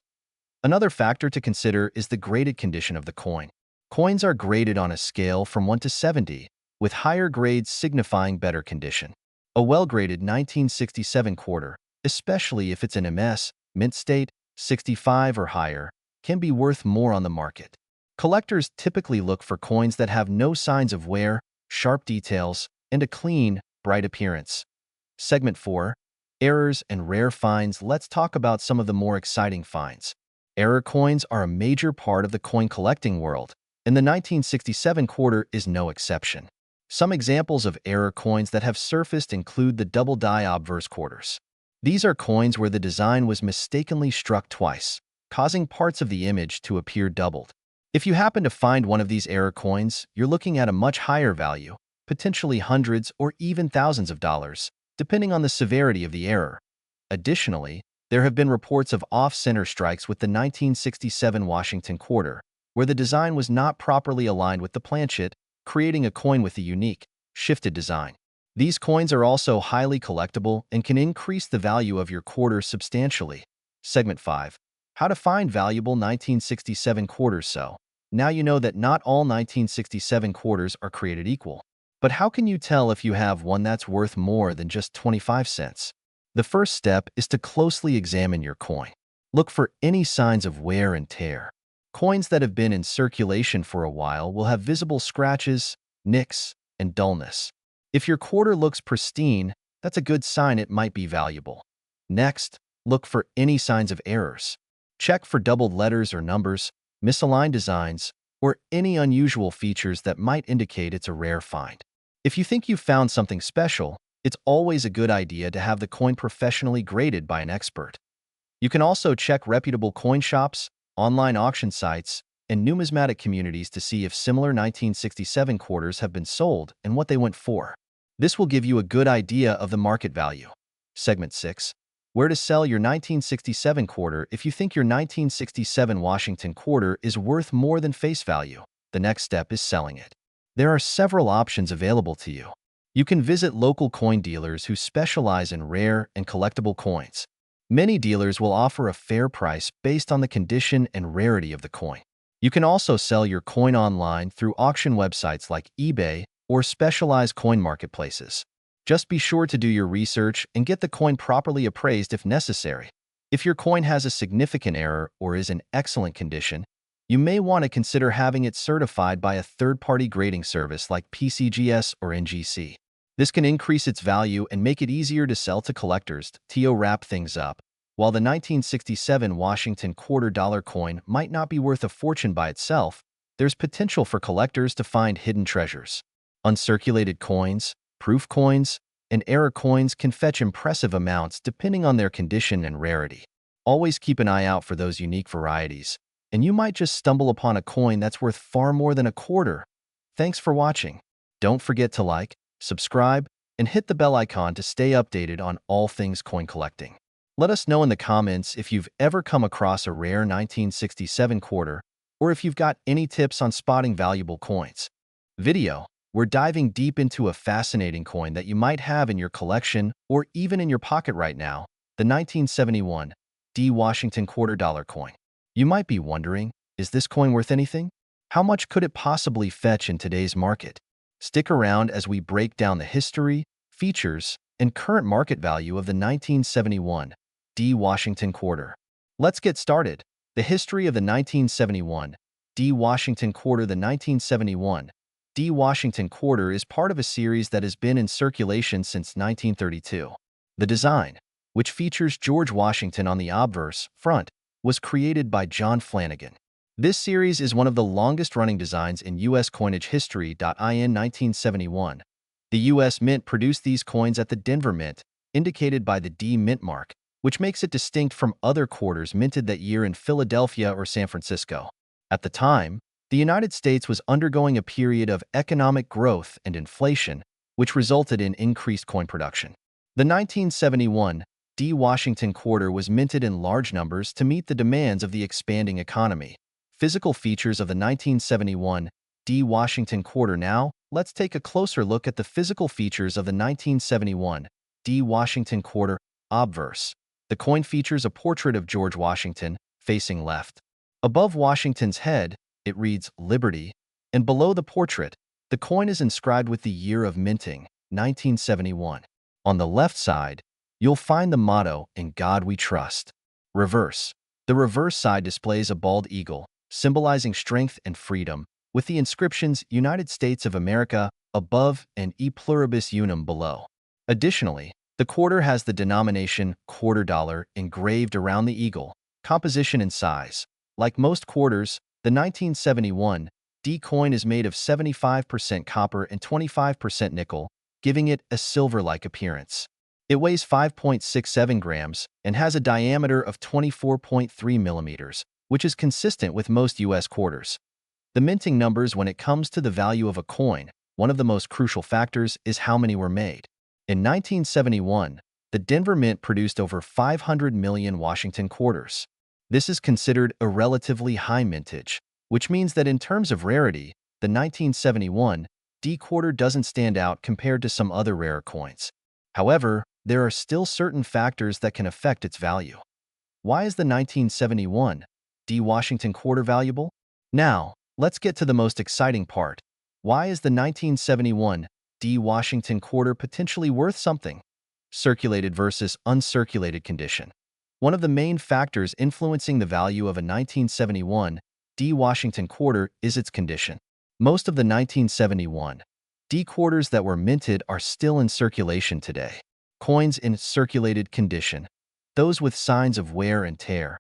Another factor to consider is the graded condition of the coin. Coins are graded on a scale from 1 to 70, with higher grades signifying better condition. A well-graded 1967 quarter, especially if it's an MS, mint state, 65 or higher, can be worth more on the market. Collectors typically look for coins that have no signs of wear, sharp details, and a clean, bright appearance. Segment 4. Errors and rare finds. Let's talk about some of the more exciting finds. Error coins are a major part of the coin collecting world, and the 1967 quarter is no exception. Some examples of error coins that have surfaced include the double die obverse quarters. These are coins where the design was mistakenly struck twice, causing parts of the image to appear doubled. If you happen to find one of these error coins, you're looking at a much higher value, potentially hundreds or even thousands of dollars, depending on the severity of the error. Additionally, there have been reports of off-center strikes with the 1967 Washington quarter, where the design was not properly aligned with the planchet, creating a coin with a unique, shifted design. These coins are also highly collectible and can increase the value of your quarter substantially. Segment 5. How to find valuable 1967 quarters. So, now you know that not all 1967 quarters are created equal. But how can you tell if you have one that's worth more than just 25 cents? The first step is to closely examine your coin. Look for any signs of wear and tear. Coins that have been in circulation for a while will have visible scratches, nicks, and dullness. If your quarter looks pristine, that's a good sign it might be valuable. Next, look for any signs of errors. Check for doubled letters or numbers, misaligned designs, or any unusual features that might indicate it's a rare find. If you think you've found something special, it's always a good idea to have the coin professionally graded by an expert. You can also check reputable coin shops, online auction sites, and numismatic communities to see if similar 1967 quarters have been sold and what they went for. This will give you a good idea of the market value. Segment 6. Where to sell your 1967 quarter. If you think your 1967 Washington quarter is worth more than face value, the next step is selling it. There are several options available to you. You can visit local coin dealers who specialize in rare and collectible coins. Many dealers will offer a fair price based on the condition and rarity of the coin. You can also sell your coin online through auction websites like eBay or specialized coin marketplaces. Just be sure to do your research and get the coin properly appraised if necessary. If your coin has a significant error or is in excellent condition, you may want to consider having it certified by a third-party grading service like PCGS or NGC. This can increase its value and make it easier to sell to collectors. To wrap things up, while the 1967 Washington quarter-dollar coin might not be worth a fortune by itself, there's potential for collectors to find hidden treasures. Uncirculated coins, proof coins, and error coins can fetch impressive amounts depending on their condition and rarity. Always keep an eye out for those unique varieties, and you might just stumble upon a coin that's worth far more than a quarter. Thanks for watching. Don't forget to like, subscribe, and hit the bell icon to stay updated on all things coin collecting. Let us know in the comments if you've ever come across a rare 1967 quarter, or if you've got any tips on spotting valuable coins. We're diving deep into a fascinating coin that you might have in your collection or even in your pocket right now, the 1971 Washington quarter-dollar coin. You might be wondering, is this coin worth anything? How much could it possibly fetch in today's market? Stick around as we break down the history, features, and current market value of the 1971 Washington quarter. Let's get started. The history of the 1971 Washington quarter. The 1971 Washington quarter is part of a series that has been in circulation since 1932. The design, which features George Washington on the obverse front, was created by John Flanagan. This series is one of the longest-running designs in U.S. coinage history. In 1971, the U.S. Mint produced these coins at the Denver Mint, indicated by the D Mint mark, which makes it distinct from other quarters minted that year in Philadelphia or San Francisco. At the time, the United States was undergoing a period of economic growth and inflation, which resulted in increased coin production. The 1971 Washington quarter was minted in large numbers to meet the demands of the expanding economy. Physical features of the 1971 Washington quarter. Now, let's take a closer look at the physical features of the 1971 Washington quarter. Obverse. The coin features a portrait of George Washington, facing left. Above Washington's head, it reads Liberty, and below the portrait, the coin is inscribed with the year of minting, 1971. On the left side, you'll find the motto, "In God We Trust." Reverse. The reverse side displays a bald eagle, symbolizing strength and freedom, with the inscriptions United States of America above and E Pluribus Unum below. Additionally, the quarter has the denomination quarter dollar engraved around the eagle. Composition and size. Like most quarters, the 1971 coin is made of 75% copper and 25% nickel, giving it a silver-like appearance. It weighs 5.67 grams and has a diameter of 24.3 millimeters, which is consistent with most U.S. quarters. The minting numbers. When it comes to the value of a coin, one of the most crucial factors is how many were made. In 1971, the Denver Mint produced over 500 million Washington quarters. This is considered a relatively high mintage, which means that in terms of rarity, the 1971 quarter doesn't stand out compared to some other rare coins. However, there are still certain factors that can affect its value. Why is the 1971 Washington quarter valuable? Now, let's get to the most exciting part. Why is the 1971 Washington quarter potentially worth something? Circulated versus uncirculated condition. One of the main factors influencing the value of a 1971 D Washington quarter is its condition. Most of the 1971 D quarters that were minted are still in circulation today. Coins in circulated condition, those with signs of wear and tear,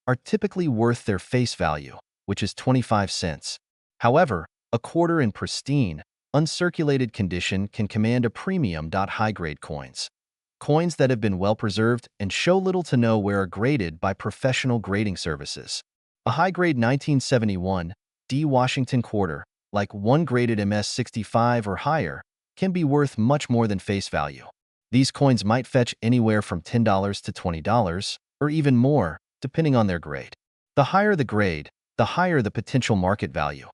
are typically worth their face value, which is 25 cents. However, a quarter in pristine, uncirculated condition can command a premium. High-grade coins. Coins that have been well preserved and show little to no wear are graded by professional grading services. A high-grade 1971 D Washington quarter, like one graded MS-65 or higher, can be worth much more than face value. These coins might fetch anywhere from $10 to $20, or even more, depending on their grade. The higher the grade, the higher the potential market value.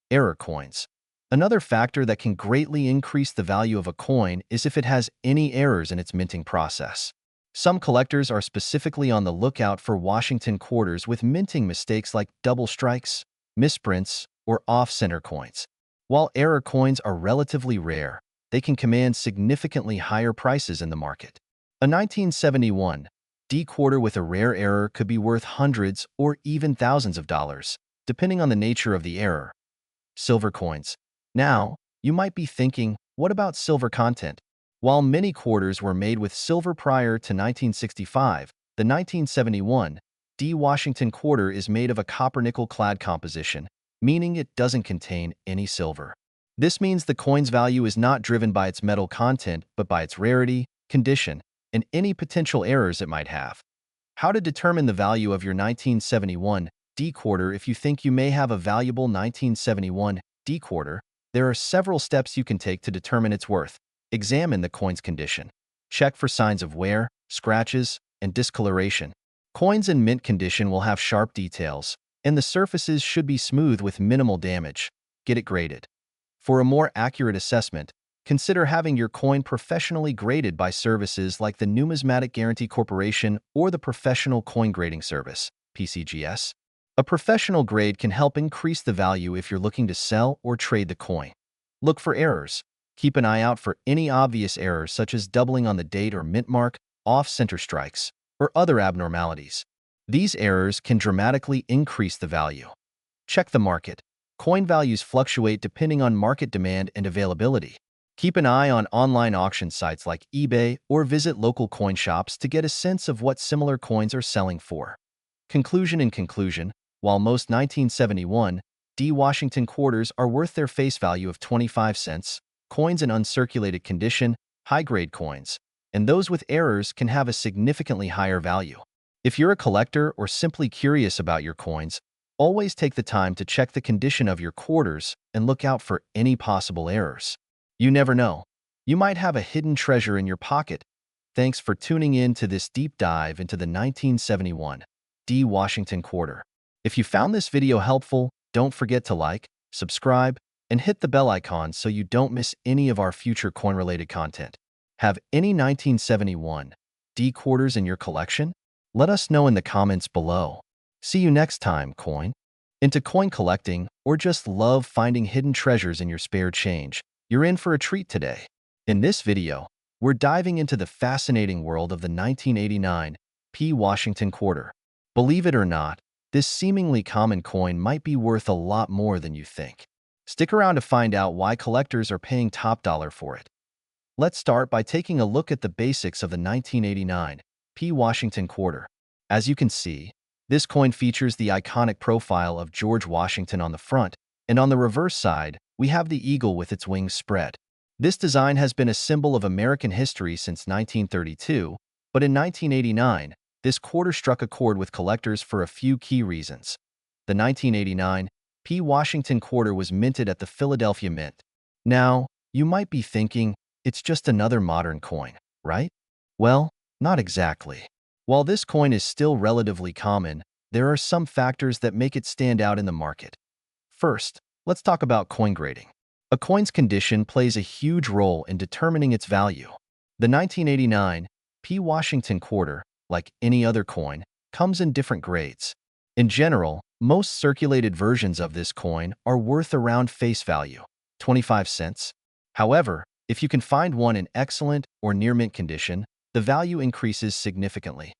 Error coins. Another factor that can greatly increase the value of a coin is if it has any errors in its minting process. Some collectors are specifically on the lookout for Washington quarters with minting mistakes like double strikes, misprints, or off-center coins. While error coins are relatively rare, they can command significantly higher prices in the market. A 1971 D quarter with a rare error could be worth hundreds or even thousands of dollars, depending on the nature of the error. Silver coins. Now, you might be thinking, what about silver content? While many quarters were made with silver prior to 1965, the 1971 D Washington quarter is made of a copper-nickel clad composition, meaning it doesn't contain any silver. This means the coin's value is not driven by its metal content, but by its rarity, condition, and any potential errors it might have. How to determine the value of your 1971 D quarter? If you think you may have a valuable 1971 D quarter, there are several steps you can take to determine its worth. Examine the coin's condition. Check for signs of wear, scratches, and discoloration. Coins in mint condition will have sharp details, and the surfaces should be smooth with minimal damage. Get it graded. For a more accurate assessment, consider having your coin professionally graded by services like the Numismatic Guarantee Corporation or the Professional Coin Grading Service, PCGS. A professional grade can help increase the value if you're looking to sell or trade the coin. Look for errors. Keep an eye out for any obvious errors such as doubling on the date or mint mark, off-center strikes, or other abnormalities. These errors can dramatically increase the value. Check the market. Coin values fluctuate depending on market demand and availability. Keep an eye on online auction sites like eBay or visit local coin shops to get a sense of what similar coins are selling for. Conclusion. In conclusion, while most 1971 D Washington quarters are worth their face value of 25 cents, coins in uncirculated condition, high-grade coins, and those with errors can have a significantly higher value. If you're a collector or simply curious about your coins, always take the time to check the condition of your quarters and look out for any possible errors. You never know. You might have a hidden treasure in your pocket. Thanks for tuning in to this deep dive into the 1971 D Washington quarter. If you found this video helpful, don't forget to like, subscribe, and hit the bell icon so you don't miss any of our future coin-related content. Have any 1971 D quarters in your collection? Let us know in the comments below. See you next time, coin. Into coin collecting or just love finding hidden treasures in your spare change, you're in for a treat today. In this video, we're diving into the fascinating world of the 1989 P Washington quarter. Believe it or not, this seemingly common coin might be worth a lot more than you think. Stick around to find out why collectors are paying top dollar for it. Let's start by taking a look at the basics of the 1989 P Washington quarter. As you can see, this coin features the iconic profile of George Washington on the front, and on the reverse side, we have the eagle with its wings spread. This design has been a symbol of American history since 1932, but in 1989, this quarter struck a chord with collectors for a few key reasons. The 1989 P Washington quarter was minted at the Philadelphia Mint. Now, you might be thinking, it's just another modern coin, right? Well, not exactly. While this coin is still relatively common, there are some factors that make it stand out in the market. First, let's talk about coin grading. A coin's condition plays a huge role in determining its value. The 1989 P Washington quarter, like any other coin, comes in different grades. In general, most circulated versions of this coin are worth around face value, 25 cents. However, if you can find one in excellent or near mint condition, the value increases significantly.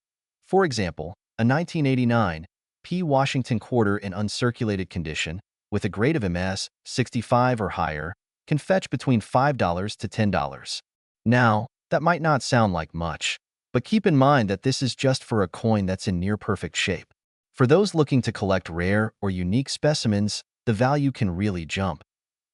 For example, a 1989 P. Washington quarter in uncirculated condition with a grade of MS 65 or higher can fetch between $5 to $10. Now, that might not sound like much, but keep in mind that this is just for a coin that's in near-perfect shape. For those looking to collect rare or unique specimens, the value can really jump.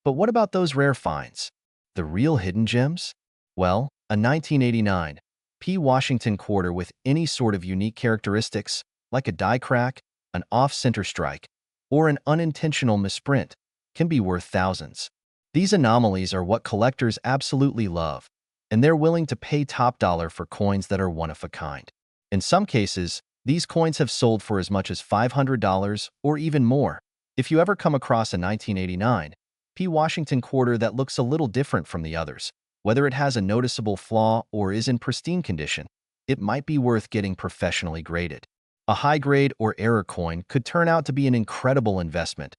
But what about those rare finds? The real hidden gems? Well, a 1989 P. Washington quarter with any sort of unique characteristics, like a die crack, an off-center strike, or an unintentional misprint, can be worth thousands. These anomalies are what collectors absolutely love, and they're willing to pay top dollar for coins that are one of a kind. In some cases, these coins have sold for as much as $500 or even more. If you ever come across a 1989 P. Washington quarter that looks a little different from the others, whether it has a noticeable flaw or is in pristine condition, it might be worth getting professionally graded. A high-grade or error coin could turn out to be an incredible investment.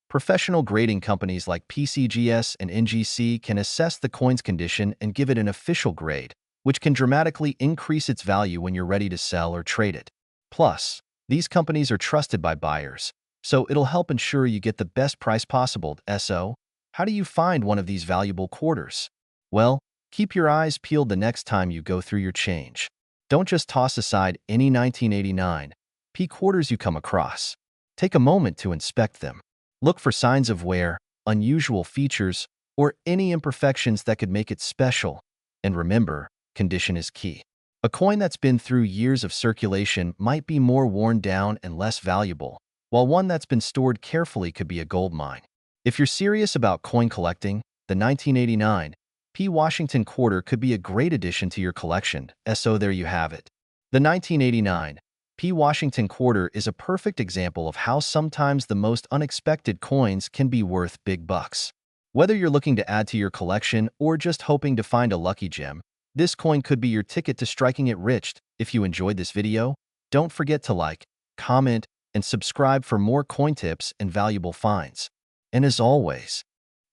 Professional grading companies like PCGS and NGC can assess the coin's condition and give it an official grade, which can dramatically increase its value when you're ready to sell or trade it. Plus, these companies are trusted by buyers, so it'll help ensure you get the best price possible. So, how do you find one of these valuable quarters? Well, keep your eyes peeled the next time you go through your change. Don't just toss aside any 1989 P quarters you come across. Take a moment to inspect them. Look for signs of wear, unusual features, or any imperfections that could make it special. And remember, condition is key. A coin that's been through years of circulation might be more worn down and less valuable, while one that's been stored carefully could be a gold mine. If you're serious about coin collecting, the 1989 P. Washington quarter could be a great addition to your collection. So there you have it. The 1989 P. Washington quarter is a perfect example of how sometimes the most unexpected coins can be worth big bucks. Whether you're looking to add to your collection or just hoping to find a lucky gem, this coin could be your ticket to striking it rich. If you enjoyed this video, don't forget to like, comment, and subscribe for more coin tips and valuable finds. And as always,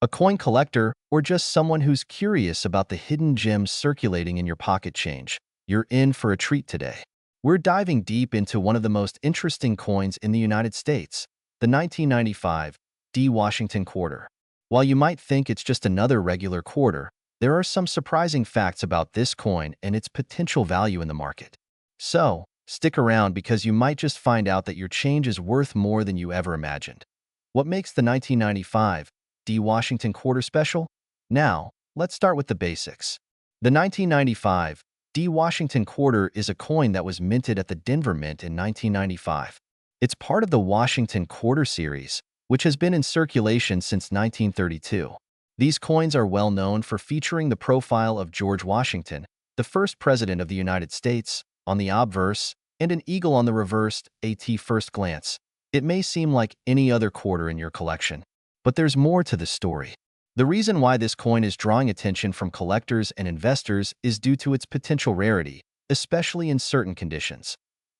a coin collector or just someone who's curious about the hidden gems circulating in your pocket change, you're in for a treat today. We're diving deep into one of the most interesting coins in the United States, the 1995 D. Washington quarter. While you might think it's just another regular quarter, there are some surprising facts about this coin and its potential value in the market. So, stick around because you might just find out that your change is worth more than you ever imagined. What makes the 1995 D. Washington quarter special? Now, let's start with the basics. The 1995 D. Washington quarter is a coin that was minted at the Denver Mint in 1995. It's part of the Washington Quarter series, which has been in circulation since 1932. These coins are well known for featuring the profile of George Washington, the first president of the United States, on the obverse, and an eagle on the reversed. At first glance, it may seem like any other quarter in your collection. But there's more to the story. The reason why this coin is drawing attention from collectors and investors is due to its potential rarity, especially in certain conditions.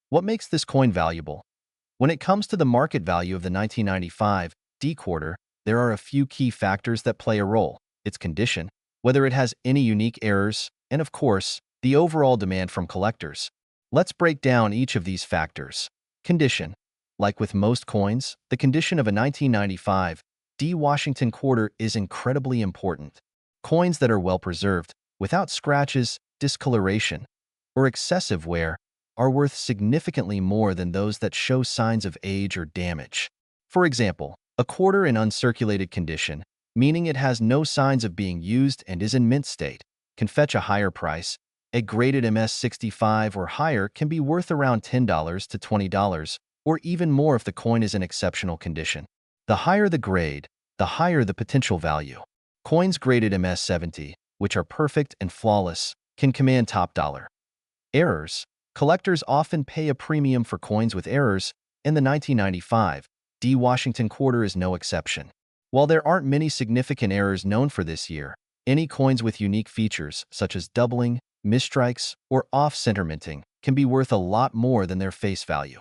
What makes this coin valuable? When it comes to the market value of the 1995 D quarter, there are a few key factors that play a role: its condition, whether it has any unique errors, and of course, the overall demand from collectors. Let's break down each of these factors. Condition. Like with most coins, the condition of a 1995 D. Washington quarter is incredibly important. Coins that are well preserved, without scratches, discoloration, or excessive wear, are worth significantly more than those that show signs of age or damage. For example, a quarter in uncirculated condition, meaning it has no signs of being used and is in mint state, can fetch a higher price. A graded MS 65 or higher can be worth around $10 to $20, or even more if the coin is in exceptional condition. The higher the grade, the higher the potential value. Coins graded MS 70, which are perfect and flawless, can command top dollar. Errors. Collectors often pay a premium for coins with errors, and the 1995 D. Washington quarter is no exception. While there aren't many significant errors known for this year, any coins with unique features, such as doubling, misstrikes, or off-center minting, can be worth a lot more than their face value.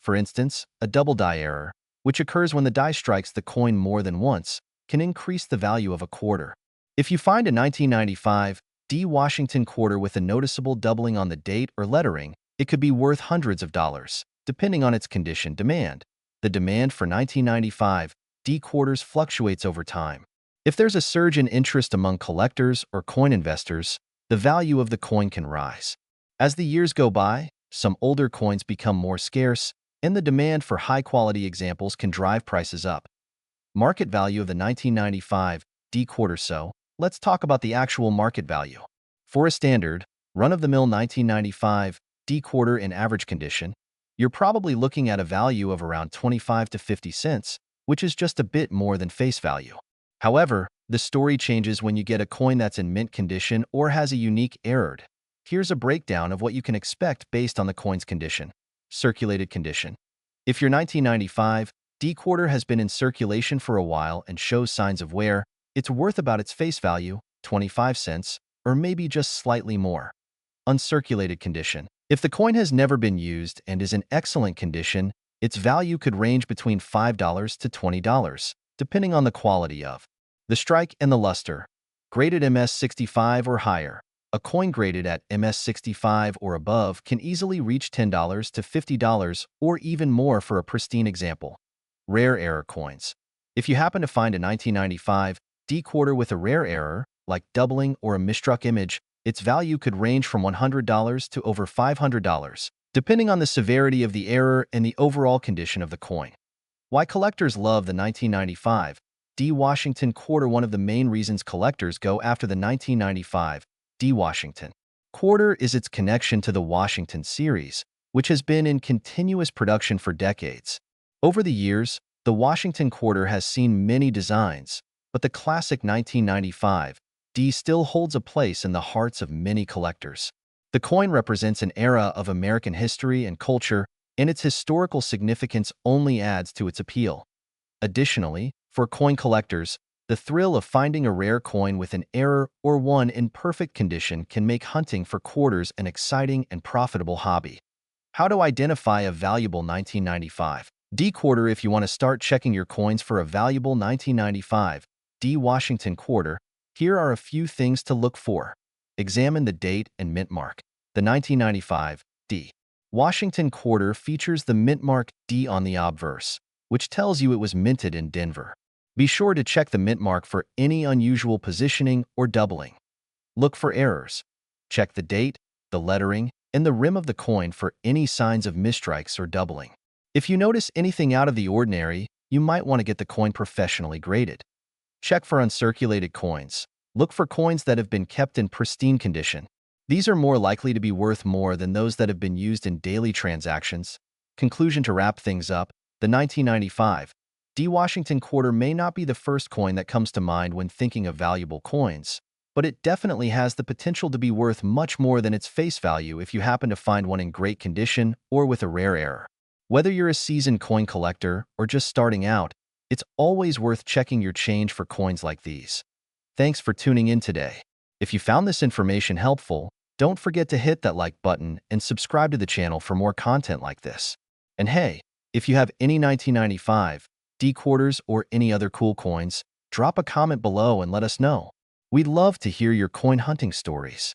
For instance, a double die error, which occurs when the die strikes the coin more than once, can increase the value of a quarter. If you find a 1995 D Washington quarter with a noticeable doubling on the date or lettering. It could be worth hundreds of dollars, depending on its condition. Demand. The demand for 1995 D quarters fluctuates over time. If there's a surge in interest among collectors or coin investors, the value of the coin can rise. As the years go by, some older coins become more scarce, and the demand for high-quality examples can drive prices up. Market value of the 1995 D quarter. So, let's talk about the actual market value. For a standard, run-of-the-mill 1995 D quarter in average condition, you're probably looking at a value of around 25 to 50 cents, which is just a bit more than face value. However, the story changes when you get a coin that's in mint condition or has a unique error. Here's a breakdown of what you can expect based on the coin's condition. Circulated condition. If your 1995 D quarter has been in circulation for a while and shows signs of wear, it's worth about its face value, 25 cents, or maybe just slightly more. Uncirculated condition. If the coin has never been used and is in excellent condition, its value could range between $5 to $20, depending on the quality of the strike and the luster. Graded MS65 or higher. A coin graded at MS65 or above can easily reach $10 to $50 or even more for a pristine example. Rare error coins. If you happen to find a 1995 D quarter with a rare error, like doubling or a misstruck image, its value could range from $100 to over $500, depending on the severity of the error and the overall condition of the coin. Why collectors love the 1995 D Washington quarter. One of the main reasons collectors go after the 1995 D Washington quarter is its connection to the Washington series, which has been in continuous production for decades. Over the years, the Washington quarter has seen many designs, but the classic 1995 D still holds a place in the hearts of many collectors. The coin represents an era of American history and culture, and its historical significance only adds to its appeal. Additionally, for coin collectors, the thrill of finding a rare coin with an error or one in perfect condition can make hunting for quarters an exciting and profitable hobby. How to identify a valuable 1995 D quarter. If you want to start checking your coins for a valuable 1995 D Washington quarter, here are a few things to look for. Examine the date and mint mark. The 1995 D Washington quarter features the mint mark D on the obverse, which tells you it was minted in Denver. Be sure to check the mint mark for any unusual positioning or doubling. Look for errors. Check the date, the lettering, and the rim of the coin for any signs of misstrikes or doubling. If you notice anything out of the ordinary, you might want to get the coin professionally graded. Check for uncirculated coins. Look for coins that have been kept in pristine condition. These are more likely to be worth more than those that have been used in daily transactions. Conclusion. To wrap things up, the 1995 D Washington quarter may not be the first coin that comes to mind when thinking of valuable coins, but it definitely has the potential to be worth much more than its face value if you happen to find one in great condition or with a rare error. Whether you're a seasoned coin collector or just starting out, it's always worth checking your change for coins like these. Thanks for tuning in today. If you found this information helpful, don't forget to hit that like button and subscribe to the channel for more content like this. And hey, if you have any 1995 D quarters or any other cool coins, drop a comment below and let us know. We'd love to hear your coin hunting stories.